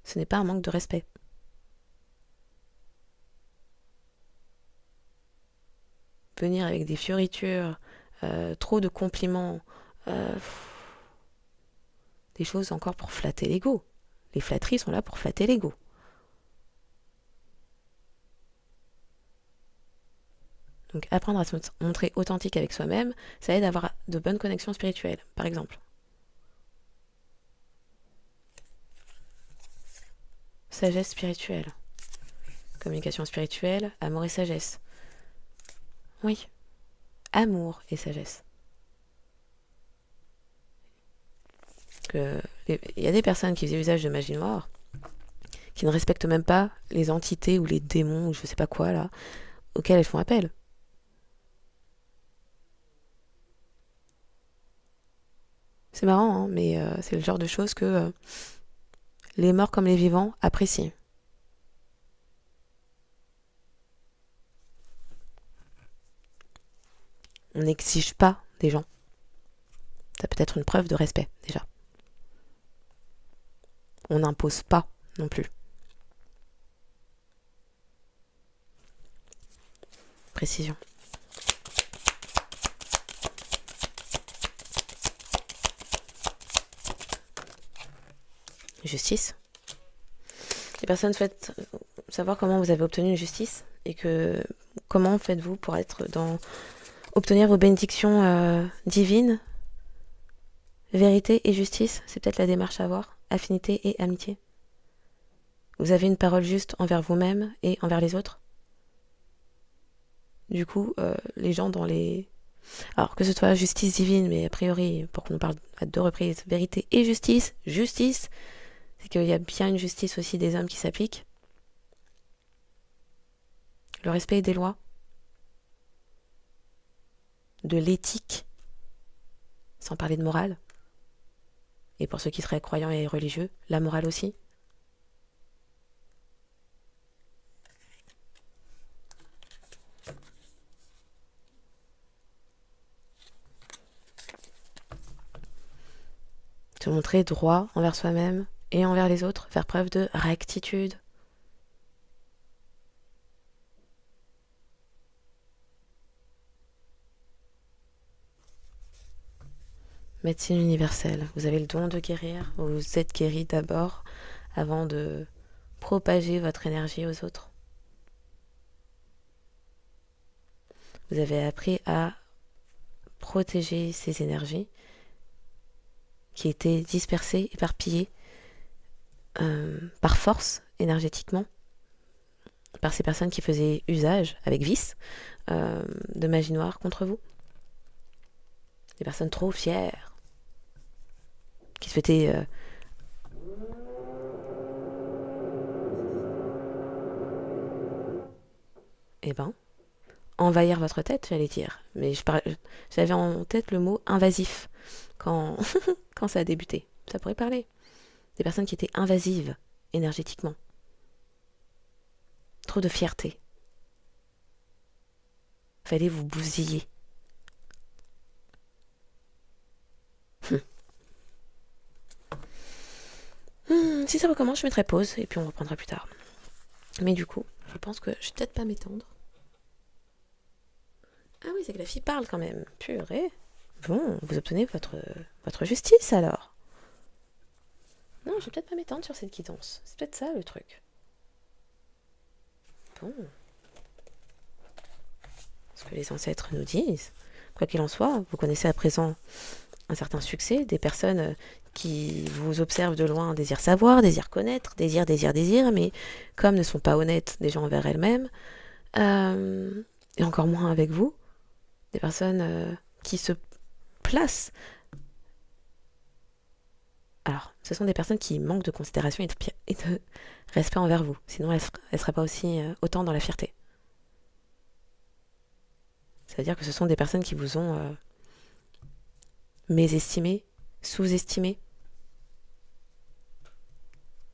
ce n'est pas un manque de respect. Venir avec des fioritures, trop de compliments, des choses encore pour flatter l'ego. Les flatteries sont là pour flatter l'ego. Donc apprendre à se montrer authentique avec soi-même, ça aide à avoir de bonnes connexions spirituelles, par exemple. Sagesse spirituelle. Communication spirituelle, amour et sagesse. Oui. Amour et sagesse. Il y a des personnes qui faisaient usage de magie noire qui ne respectent même pas les entités ou les démons ou je sais pas quoi là auxquels elles font appel. C'est marrant, hein, mais c'est le genre de choses que les morts comme les vivants apprécient. On n'exige pas des gens. Ça peut être une preuve de respect, déjà. On n'impose pas non plus. Précision. Justice. Les personnes souhaitent savoir comment vous avez obtenu une justice et que comment faites-vous pour obtenir vos bénédictions divines, vérité et justice. C'est peut-être la démarche à avoir. Affinité et amitié. Vous avez une parole juste envers vous-même et envers les autres. Du coup, les gens dans les... Alors, que ce soit justice divine, mais a priori, pour qu'on nous parle à 2 reprises, vérité et justice, c'est qu'il y a bien une justice aussi des hommes qui s'applique. Le respect des lois, de l'éthique, sans parler de morale. Et pour ceux qui seraient croyants et religieux, la morale aussi. Se montrer droit envers soi-même et envers les autres, faire preuve de rectitude. Médecine universelle, vous avez le don de guérir, vous êtes guéri d'abord avant de propager votre énergie aux autres. Vous avez appris à protéger ces énergies qui étaient dispersées, éparpillées par force énergétiquement par ces personnes qui faisaient usage, avec vice, de magie noire contre vous. Des personnes trop fières, qui souhaitaient... eh ben, envahir votre tête, j'allais dire. Mais j'avais en tête le mot invasif quand, quand ça a débuté. Ça pourrait parler. Des personnes qui étaient invasives énergétiquement. Trop de fierté. Fallait vous bousiller. Si ça recommence, je mettrai pause et puis on reprendra plus tard. Mais du coup, je pense que je vais peut-être pas m'étendre. Ah oui, c'est que la fille parle quand même. Purée. Bon, vous obtenez votre justice alors. Non, je vais peut-être pas m'étendre sur cette guidance. C'est peut-être ça le truc. Bon. Ce que les ancêtres nous disent. Quoi qu'il en soit, vous connaissez à présent un certain succès, des personnes qui vous observent de loin, désirent savoir, désirent connaître, désirent, mais comme ne sont pas honnêtes des gens envers elles-mêmes, et encore moins avec vous, des personnes qui se placent. Alors, ce sont des personnes qui manquent de considération et de respect envers vous, sinon elles ne seraient pas aussi autant dans la fierté. Ça veut dire que ce sont des personnes qui vous ont mésestimé, sous-estimé,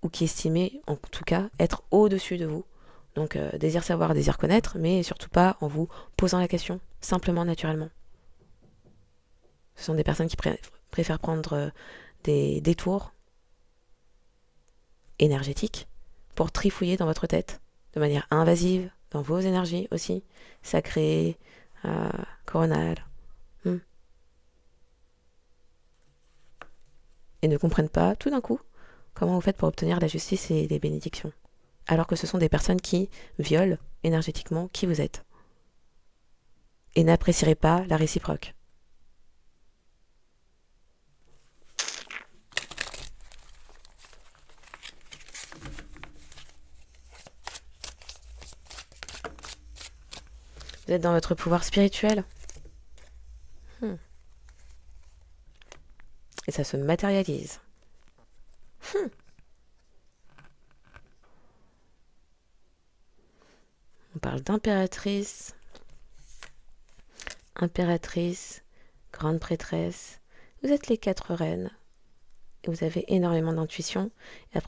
ou qui estimaient en tout cas être au-dessus de vous. Donc désir savoir, désir connaître, mais surtout pas en vous posant la question, simplement naturellement. Ce sont des personnes qui préfèrent prendre des détours énergétiques pour trifouiller dans votre tête, de manière invasive, dans vos énergies aussi, sacrées, coronales. Et ne comprennent pas, tout d'un coup, comment vous faites pour obtenir la justice et des bénédictions, alors que ce sont des personnes qui violent énergétiquement qui vous êtes et n'apprécieraient pas la réciproque. Vous êtes dans votre pouvoir spirituel. Et ça se matérialise. On parle d'impératrice, grande prêtresse. Vous êtes les 4 reines. Et vous avez énormément d'intuition. Et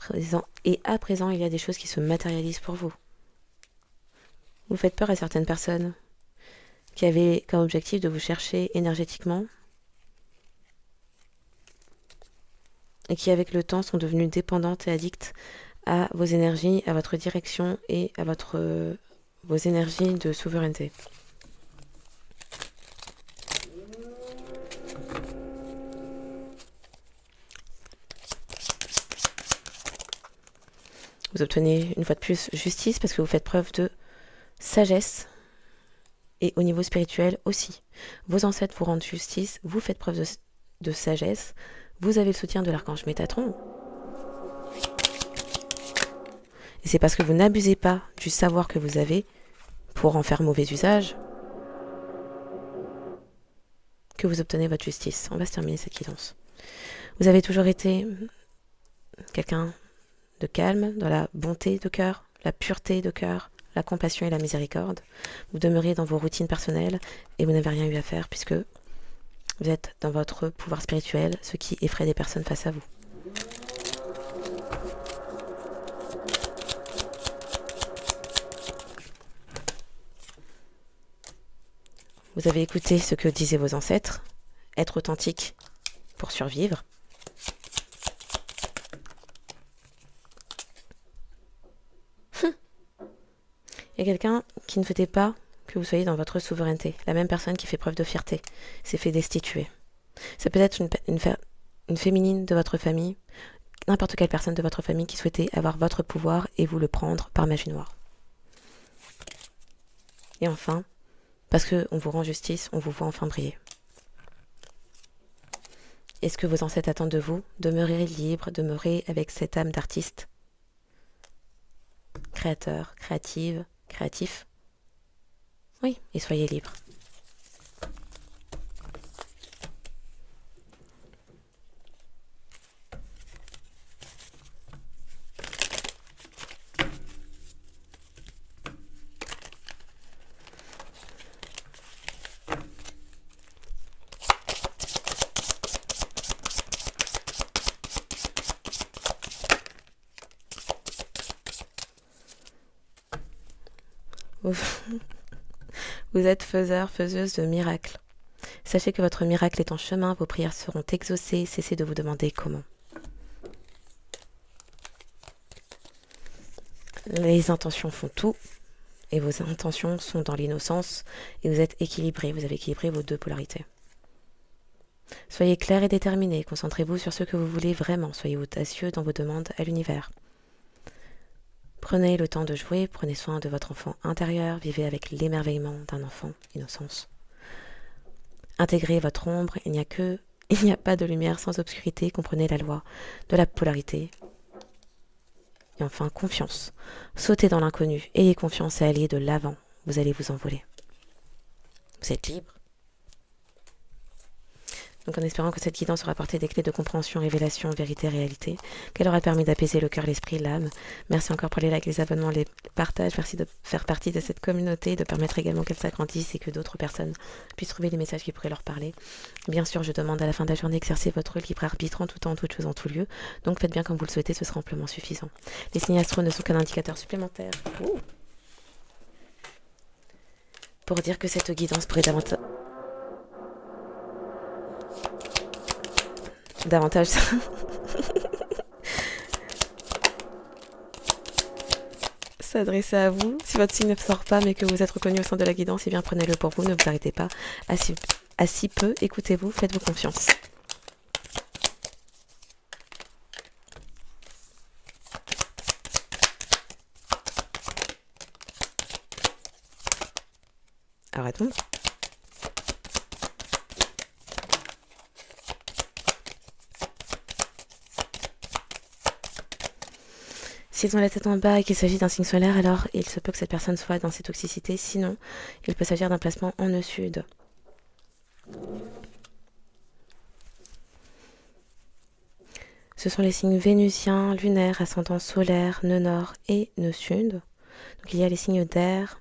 à présent, il y a des choses qui se matérialisent pour vous. Vous faites peur à certaines personnes qui avaient comme objectif de vous chercher énergétiquement et qui, avec le temps, sont devenues dépendantes et addictes à vos énergies, à votre direction et à vos énergies de souveraineté. Vous obtenez une fois de plus justice parce que vous faites preuve de sagesse et au niveau spirituel aussi. Vos ancêtres vous rendent justice, vous faites preuve de sagesse, vous avez le soutien de l'archange Métatron. Et c'est parce que vous n'abusez pas du savoir que vous avez pour en faire mauvais usage que vous obtenez votre justice. On va se terminer cette guidance. Vous avez toujours été quelqu'un de calme, dans la bonté de cœur, la pureté de cœur, la compassion et la miséricorde. Vous demeurez dans vos routines personnelles et vous n'avez rien eu à faire puisque vous êtes dans votre pouvoir spirituel, ce qui effraie des personnes face à vous. Vous avez écouté ce que disaient vos ancêtres, être authentique pour survivre. Il y a quelqu'un qui ne souhaitait pas que vous soyez dans votre souveraineté. La même personne qui fait preuve de fierté s'est fait destituer. Ça peut être une féminine de votre famille, n'importe quelle personne de votre famille qui souhaitait avoir votre pouvoir et vous le prendre par magie noire. Et enfin, parce qu'on vous rend justice, on vous voit enfin briller. Et ce que vos ancêtres attendent de vous, demeurez libre, demeurez avec cette âme d'artiste, créateur, créative, créatif. Oui, et soyez libre. Vous, vous êtes faiseur, faiseuse de miracles. Sachez que votre miracle est en chemin, vos prières seront exaucées, cessez de vous demander comment. Les intentions font tout, et vos intentions sont dans l'innocence, et vous êtes équilibré, vous avez équilibré vos deux polarités. Soyez clair et déterminé, concentrez-vous sur ce que vous voulez vraiment, soyez audacieux dans vos demandes à l'univers. Prenez le temps de jouer, prenez soin de votre enfant intérieur, vivez avec l'émerveillement d'un enfant, innocence. Intégrez votre ombre, il n'y a pas de lumière sans obscurité, comprenez la loi de la polarité. Et enfin, confiance. Sautez dans l'inconnu, ayez confiance et allez de l'avant, vous allez vous envoler. Vous êtes libre. Donc en espérant que cette guidance aura apporté des clés de compréhension, révélation, vérité, réalité, qu'elle aura permis d'apaiser le cœur, l'esprit, l'âme. Merci encore pour les likes, les abonnements, les partages. Merci de faire partie de cette communauté, de permettre également qu'elle s'agrandisse et que d'autres personnes puissent trouver les messages qui pourraient leur parler. Bien sûr, je demande à la fin de la journée d'exercer votre libre arbitre en tout temps, en toute chose, en tout lieu. Donc faites bien comme vous le souhaitez, ce sera amplement suffisant. Les signes astro ne sont qu'un indicateur supplémentaire. Pour dire que cette guidance pourrait davantage s'adresser à vous. Si votre signe ne sort pas mais que vous êtes reconnu au sein de la guidance, eh bien prenez-le pour vous, ne vous arrêtez pas. À si peu, écoutez-vous, faites-vous confiance. Arrêtons. S'ils ont la tête en bas et qu'il s'agit d'un signe solaire, alors il se peut que cette personne soit dans ses toxicités. Sinon, il peut s'agir d'un placement en nœud sud. Ce sont les signes vénusiens, lunaires, ascendant solaire, nœud nord et nœud sud. Donc il y a les signes d'air,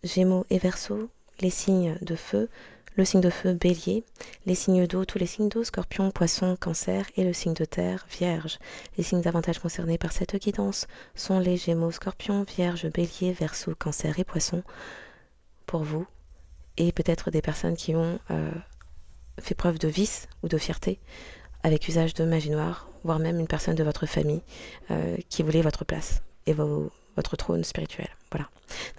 Gémeaux et Verseau, les signes de feu, le signe de feu Bélier, les signes d'eau, tous les signes d'eau, Scorpion, Poisson, Cancer et le signe de terre Vierge. Les signes davantage concernés par cette guidance sont les Gémeaux, Scorpion, Vierge, Bélier, Verseau, Cancer et Poisson pour vous et peut-être des personnes qui ont fait preuve de vice ou de fierté avec usage de magie noire, voire même une personne de votre famille qui voulait votre place et votre trône spirituel. Voilà.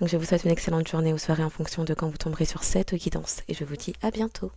Donc je vous souhaite une excellente journée ou soirée en fonction de quand vous tomberez sur cette guidance et je vous dis à bientôt.